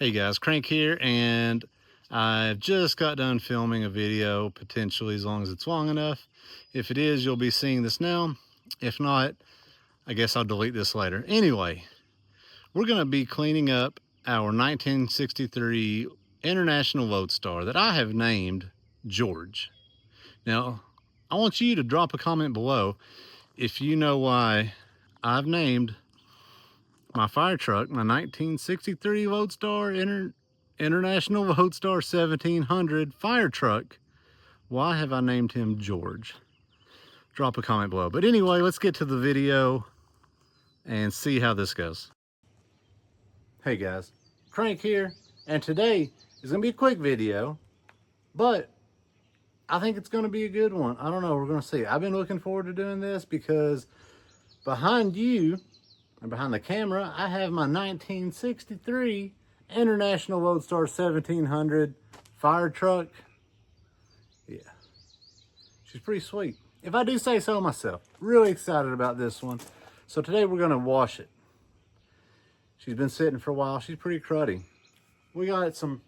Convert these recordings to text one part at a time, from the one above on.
Hey guys, Crank here, and I've just got done filming a video, potentially, as long as it's long enough. If it is, you'll be seeing this now. If not, I guess I'll delete this later. Anyway, we're going to be cleaning up our 1963 International Loadstar that I have named George. Now, I want you to drop a comment below if you know why I've named my Firetruck, my 1963 Loadstar International Loadstar 1700 Firetruck. Why have I named him George? Drop a comment below. But anyway, let's get to the video and see how this goes. Hey guys, Crank here, and today is gonna be a quick video, but I think it's gonna be a good one. I don't know, we're gonna see. I've been looking forward to doing this because behind you and behind the camera, I have my 1963 International Loadstar 1700 Firetruck. Yeah, she's pretty sweet, if I do say so myself. Really excited about this one. So today we're gonna wash it. She's been sitting for a while. She's pretty cruddy. We got some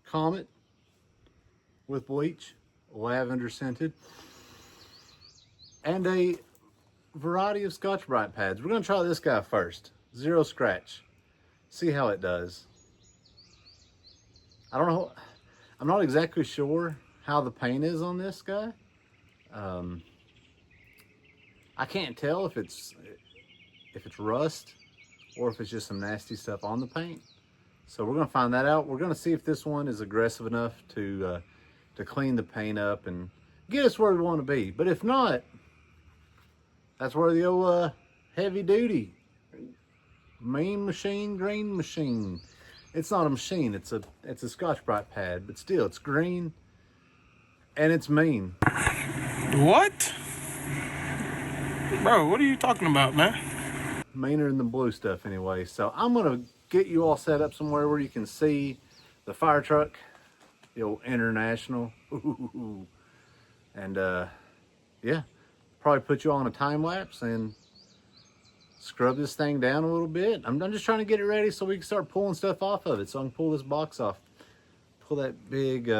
Comet with bleach, lavender scented, and a variety of Scotch-Brite pads. We're gonna try this guy first. Zero scratch. See how it does. I don't know. I'm not exactly sure how the paint is on this guy. I can't tell if it's rust or if it's just some nasty stuff on the paint. So we're gonna find that out. We're gonna see if this one is aggressive enough to clean the paint up and get us where we want to be. But if not, that's where the old heavy duty mean machine, green machine. It's not a machine, it's a Scotch-Brite pad, but still it's green and it's mean. What? Bro, what are you talking about, man? Meaner than the blue stuff anyway. So I'm gonna get you all set up somewhere where you can see the Firetruck, the old International. Ooh. And yeah, probably put you on a time lapse and scrub this thing down a little bit. I'm just trying to get it ready so we can start pulling stuff off of it. So I can pull this box off, pull that big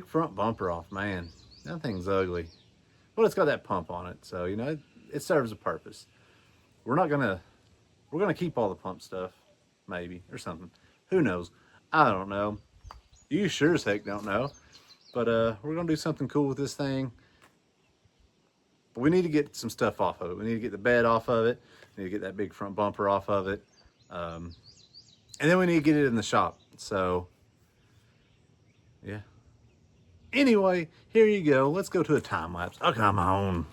front bumper off. Man, that thing's ugly, but it's got that pump on it, so you know it serves a purpose. We're gonna keep all the pump stuff, maybe, or something. Who knows? I don't know. You sure as heck don't know. But we're gonna do something cool with this thing. But we need to get some stuff off of it. We need to get the bed off of it. We need to get that big front bumper off of it. And then we need to get it in the shop. So, yeah. Anyway, here you go. Let's go to a time lapse. Oh, come on.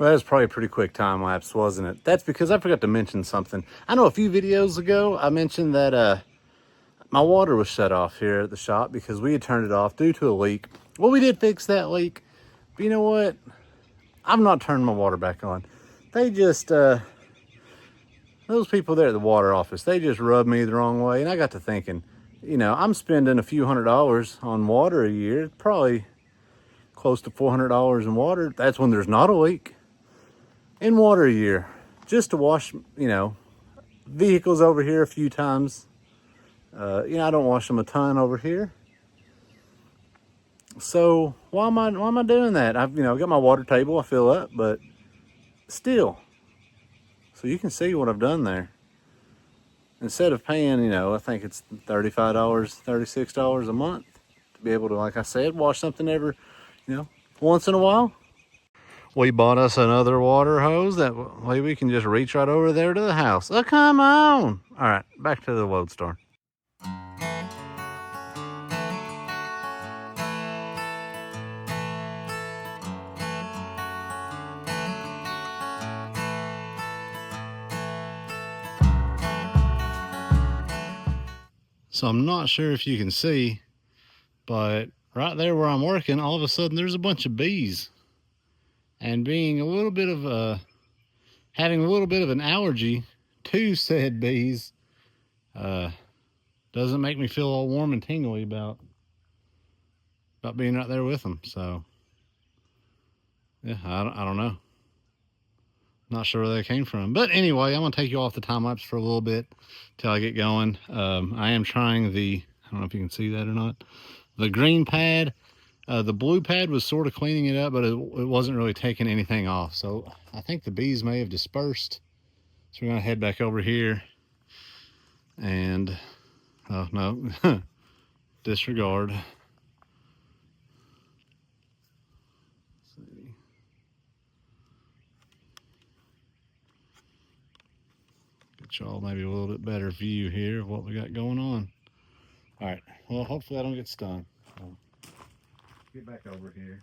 Well, that was probably a pretty quick time lapse, wasn't it? That's because I forgot to mention something. I know a few videos ago I mentioned that my water was shut off here at the shop because we had turned it off due to a leak. Well, we did fix that leak, but you know what? I've not turned my water back on. They just, those people there at the water office, they just rubbed me the wrong way. And I got to thinking, you know, I'm spending a few $100s on water a year, probably close to $400 in water. That's when there's not a leak. In water a year, just to wash, you know, vehicles over here a few times. You know, I don't wash them a ton over here. So why am I doing that? I've, you know, got my water table, I fill up, but still. So you can see what I've done there. Instead of paying, you know, I think it's $35, $36 a month to be able to, like I said, wash something every, you know, once in a while. We bought us another water hose. That way we can just reach right over there to the house. Oh, come on. All right, back to the Loadstar. So I'm not sure if you can see, but right there where I'm working, all of a sudden there's a bunch of bees. And being a little bit of having a little bit of an allergy to said bees, doesn't make me feel all warm and tingly about being right there with them. So Yeah, I don't know. Not sure where they came from. But anyway, I'm going to take you off the time lapse for a little bit till I get going. I am trying the, I don't know if you can see that or not, the green pad. The blue pad was sort of cleaning it up, but it wasn't really taking anything off. So I think the bees may have dispersed. So we're going to head back over here and, oh no, disregard. Let's see. Get y'all maybe a little bit better view here of what we got going on. All right, well, hopefully I don't get stung. I'll get back over here.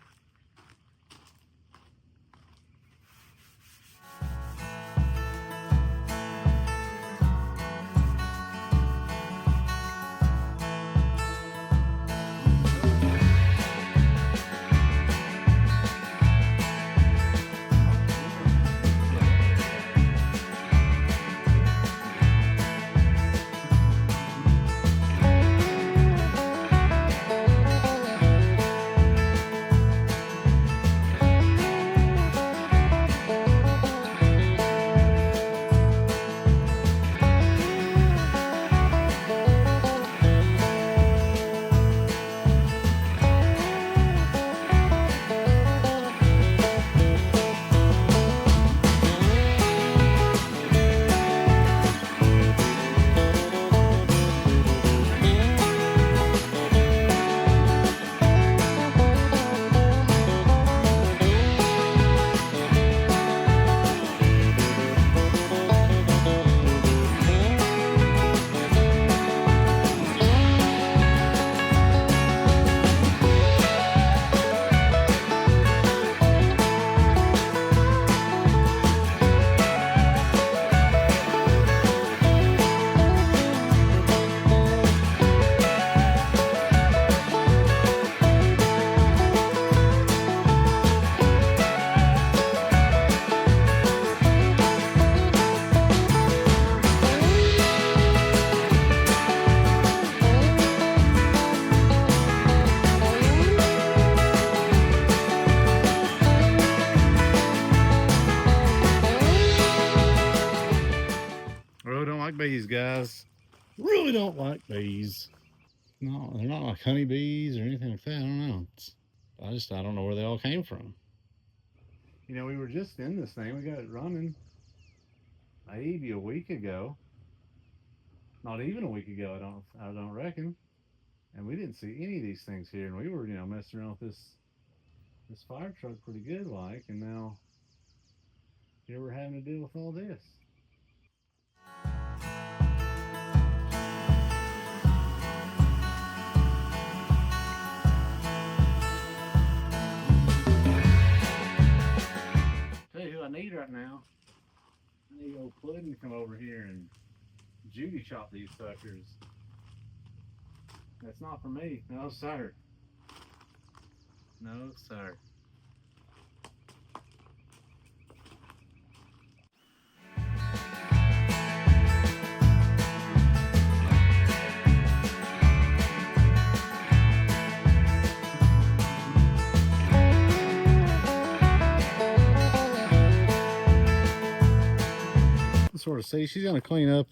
Really don't like bees, guys. Really don't like bees. No, they're not like honeybees or anything like that. I don't know. I don't know where they all came from. You know, we were just in this thing. We got it running maybe a week ago. Not even a week ago, I don't reckon. And we didn't see any of these things here. And we were, you know, messing around with this fire truck pretty good like, and now here we're having to deal with all this. Tell you who I need right now. I need old Puddin' to come over here and Judy chop these suckers. That's not for me. No, sir. No, sir. Sort of see she's gonna clean up.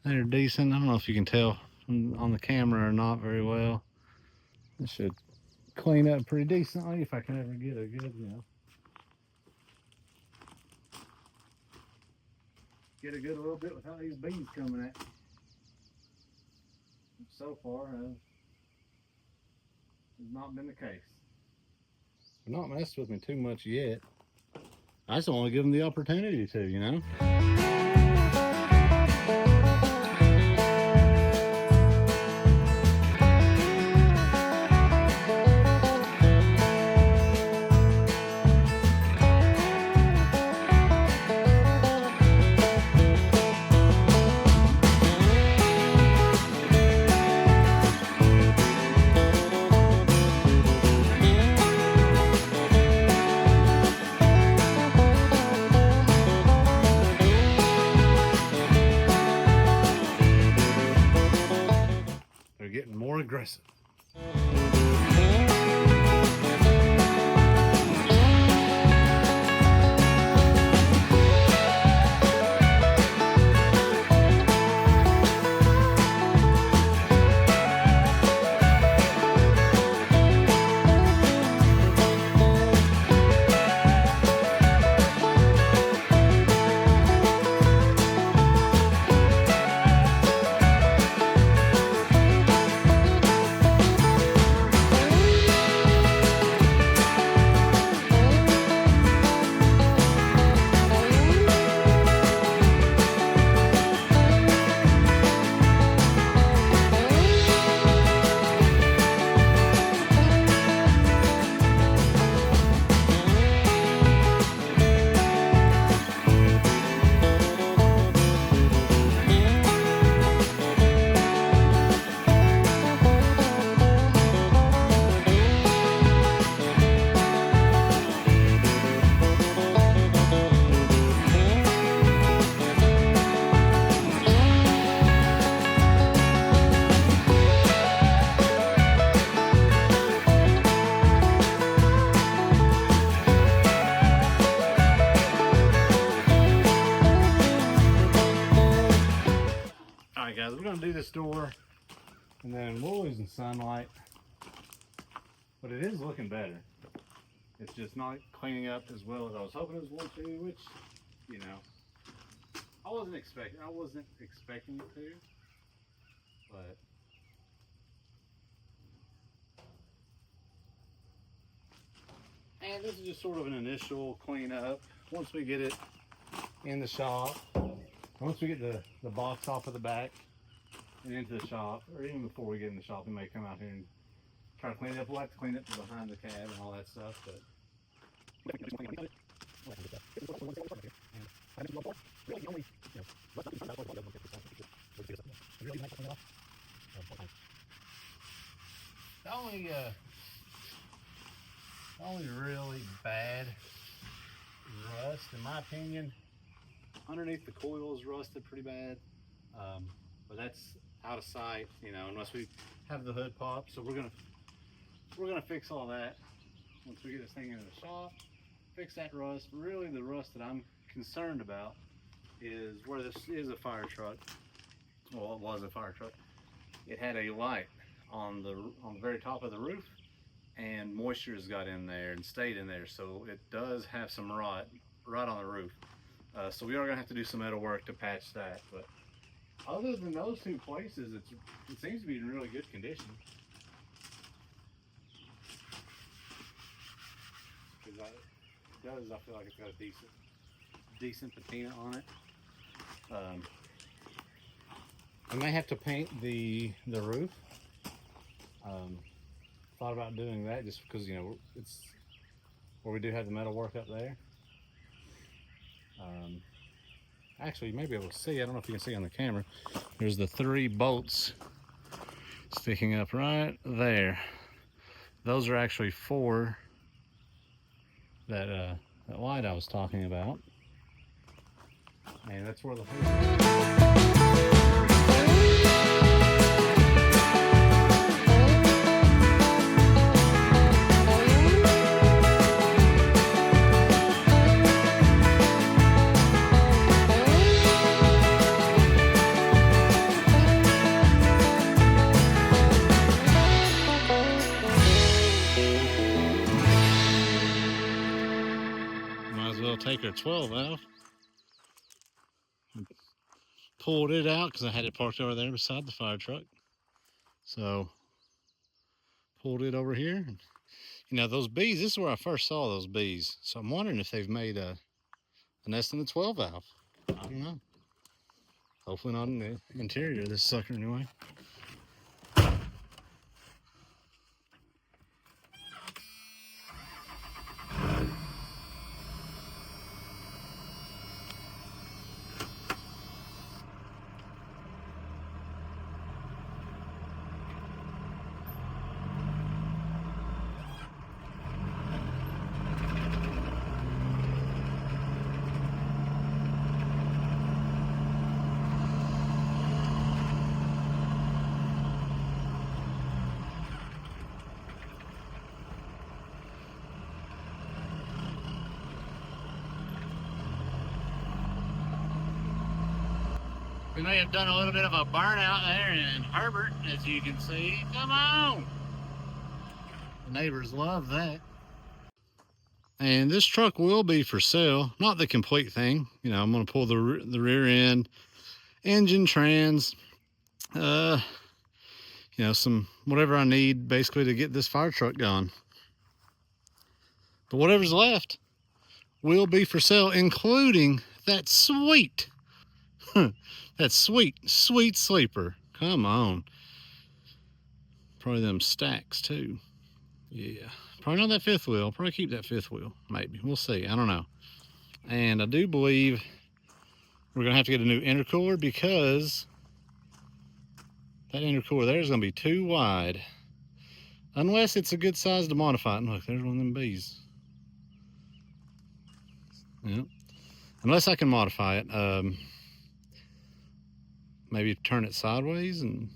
They're decent. I don't know if you can tell on the camera or not very well. It should clean up pretty decently if I can ever get a good, you know, get a good little bit without these bees coming at me. So far, has not been the case. They're not messed with me too much yet. I just want to give them the opportunity to, you know. Getting more aggressive. this door, and then we're losing sunlight. But it is looking better. It's just not cleaning up as well as I was hoping it was going to, which, you know, I wasn't expecting it to, but and this is just sort of an initial cleanup. Once we get it in the shop, once we get the box off of the back and into the shop, or even before we get in the shop, we may come out here and try to clean it up. We'll have to clean up behind the cab and all that stuff, but the only really bad rust, in my opinion, underneath the coil is rusted pretty bad, but that's out of sight, you know, unless we have the hood pop. So we're gonna fix all that once we get this thing into the shop. Fix that rust. Really, the rust that I'm concerned about is where this is a Firetruck. Well, it was a Firetruck. It had a light on the very top of the roof, and moisture has got in there and stayed in there, so it does have some rot right on the roof. So we are gonna have to do some metal work to patch that. But other than those two places, it seems to be in really good condition. I feel like it's got a decent patina on it. I may have to paint the roof. Thought about doing that just because, you know, it's where we do have the metal work up there. Actually, you may be able to see, I don't know if you can see on the camera, there's the 3 bolts sticking up right there. Those are actually for that light I was talking about, and that's where the take our 12 out. Pulled it out because I had it parked over there beside the Firetruck. So pulled it over here. You know, those bees, this is where I first saw those bees. So I'm wondering if they've made a nest in the 12 valve. I don't know. Hopefully not in the interior of this sucker anyway. We may have done a little bit of a burnout there in Herbert, as you can see. Come on! The neighbors love that. And this truck will be for sale. Not the complete thing. You know, I'm going to pull the rear end, engine, trans, you know, some whatever I need basically to get this Firetruck going. But whatever's left will be for sale, including that sweet that sweet sleeper. Come on. Probably them stacks too. Yeah. Probably not that 5th wheel. I'll probably keep that 5th wheel. Maybe. We'll see. I don't know. And I do believe we're going to have to get a new intercooler because that intercooler there is going to be too wide. Unless it's a good size to modify it. And look, there's one of them bees. Yep. Unless I can modify it. Maybe turn it sideways, and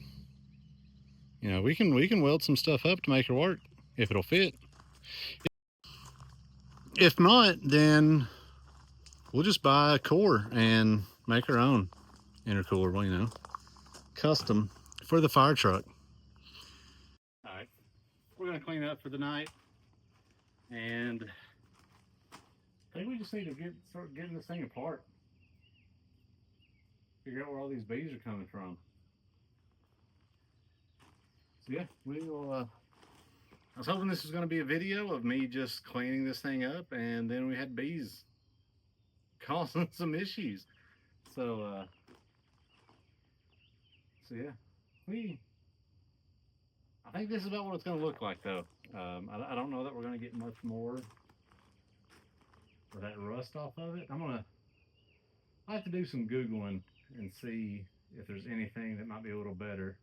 you know, we can weld some stuff up to make it work if it'll fit. If not, then we'll just buy a core and make our own intercooler. Well, you know, custom for the fire truck. All right, we're gonna clean up for the night, and I think we just need to start getting this thing apart. Figure out where all these bees are coming from. So yeah, we will. I was hoping this was going to be a video of me just cleaning this thing up, and then we had bees causing some issues. So yeah, I think this is about what it's going to look like, though. I don't know that we're going to get much more of that rust off of it. I have to do some Googling and see if there's anything that might be a little better.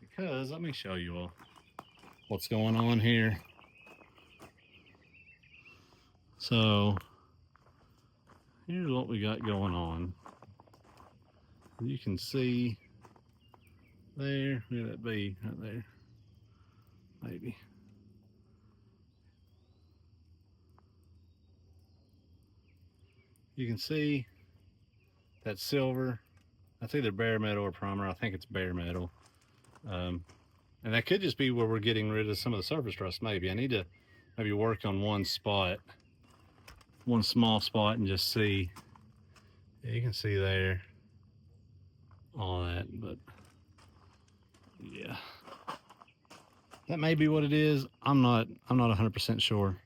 Because let me show you all what's going on here. So here's what we got going on. You can see there, where that bee right there, maybe. You can see that silver. That's either bare metal or primer. I think it's bare metal. And that could just be where we're getting rid of some of the surface rust. Maybe I need to maybe work on one spot, one small spot, and just see. Yeah, you can see there all that, but yeah, that may be what it is. I'm not 100% sure.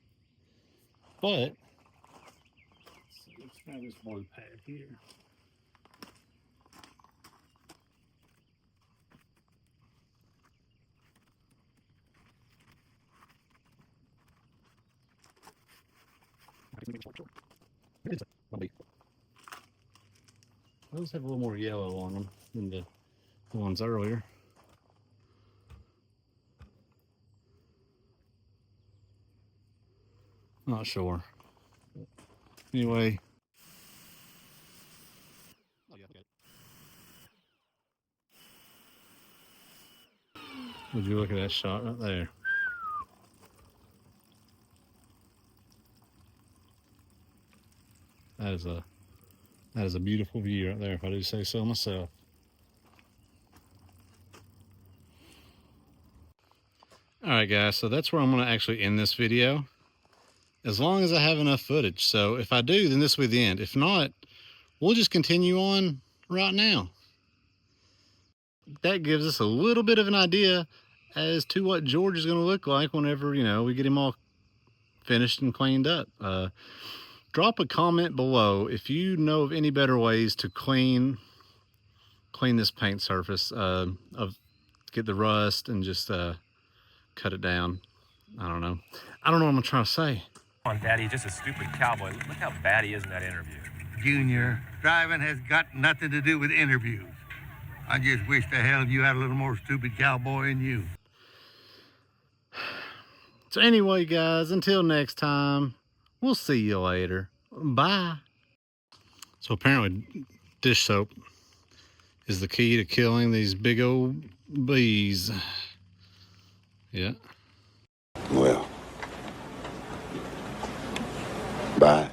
But let's grab this blue pad here. Those have a little more yellow on them than the ones earlier. Not sure. Anyway. Would you look at that shot right there? That is a beautiful view right there, if I do say so myself. Alright guys, so that's where I'm going to actually end this video, as long as I have enough footage. So if I do, then this will be the end. If not, we'll just continue on right now. That gives us a little bit of an idea as to what George is going to look like whenever, you know, we get him all finished and cleaned up. Drop a comment below if you know of any better ways to clean this paint surface, get the rust and just cut it down. I don't know what I'm trying to say. Come on, Daddy, just a stupid cowboy. Look how bad he is in that interview. Junior, driving has got nothing to do with interviews. I just wish the hell you had a little more stupid cowboy in you. So anyway, guys, until next time, we'll see you later. Bye. So apparently dish soap is the key to killing these big old bees. Yeah. Well, bye.